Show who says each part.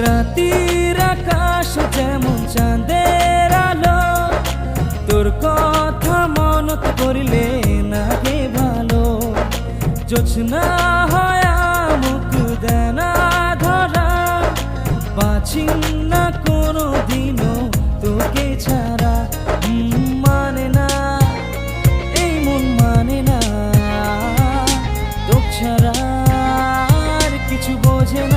Speaker 1: রাতের আকাশ যেমন চাঁদের আলো, তোর কথা মনত করিলে নাগে ভালো। জোছনা হয় মুখ দেনা ধরা, বাঁচি না কোনো দিনও তোকে ছাড়া। মানে না এই মন মানে না, তোকে ছাড়া আর কিছু বোঝে না।